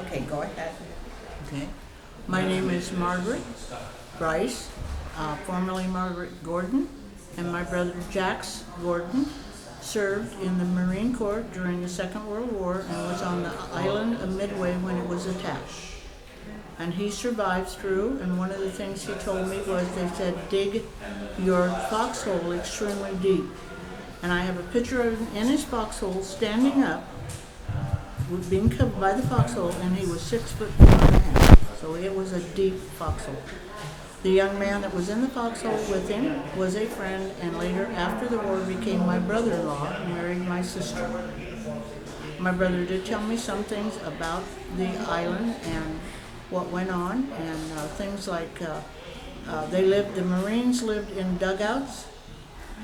Okay, go ahead. Okay. My name is Margaret Bryce, formerly Margaret Gordon, and my brother Jax Gordon served in the Marine Corps during the Second World War and was on the island of Midway when it was attacked. And he survived through, and one of the things he told me was they said, dig your foxhole extremely deep. And I have a picture of him in his foxhole standing up, being covered by the foxhole, and he was 6'4.5". So it was a deep foxhole. The young man that was in the foxhole with him was a friend, and later, after the war, became my brother-in-law and married my sister. My brother did tell me some things about the island and what went on, and things like the Marines lived in dugouts,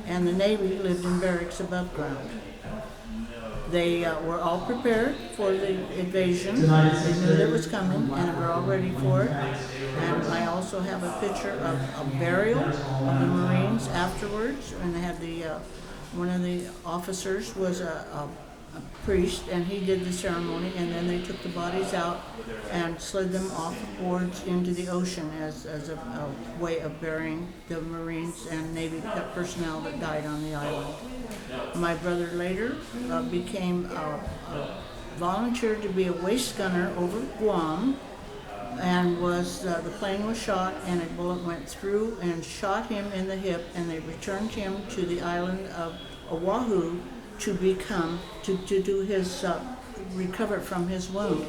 and the Navy lived in barracks above ground. They were all prepared for the invasion. They knew it was coming and were all ready for it. And I also have a picture of a burial of the Marines afterwards. And they had one of the officers was a priest, and he did the ceremony. And then they took the bodies out and slid them off boards into the ocean as a way of burying the Marines and Navy personnel that died on the island. My brother later became volunteered to be a waist gunner over Guam, and the plane was shot and a bullet went through and shot him in the hip, and they returned him to the island of Oahu to do his recover from his wound.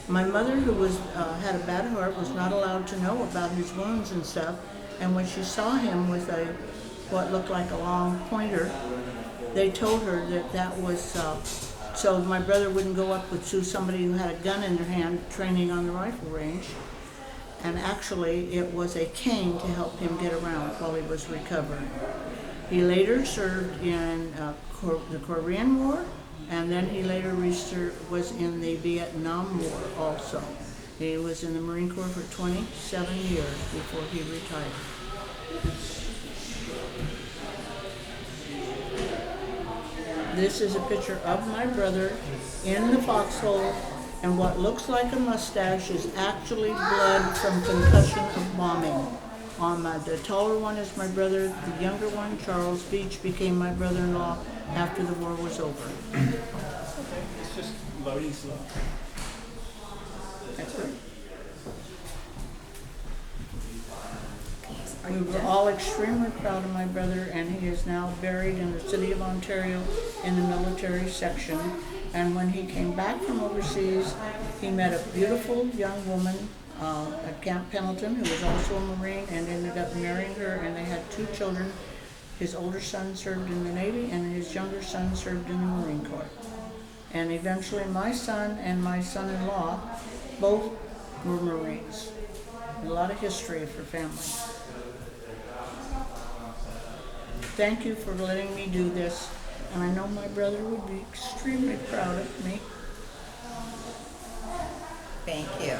My mother, who had a bad heart, was not allowed to know about his wounds and stuff, and when she saw him with what looked like a long pointer, they told her that was so my brother wouldn't go up to somebody who had a gun in their hand training on the rifle range. And actually, it was a cane to help him get around while he was recovering. He later served in the Korean War, and then he later was in the Vietnam War also. He was in the Marine Corps for 27 years before he retired. This is a picture of my brother in the foxhole, and what looks like a mustache is actually blood from concussion of bombing. The taller one is my brother. The younger one, Charles Beach, became my brother-in-law after the war was over. It's just loading slow. That's right. We were all extremely proud of my brother, and he is now buried in the city of Ontario in the military section. And when he came back from overseas, he met a beautiful young woman at Camp Pendleton, who was also a Marine, and ended up marrying her, and they had 2 children. His older son served in the Navy, and his younger son served in the Marine Corps. And eventually my son and my son-in-law both were Marines. A lot of history for family. Thank you for letting me do this, and I know my brother would be extremely proud of me. Thank you.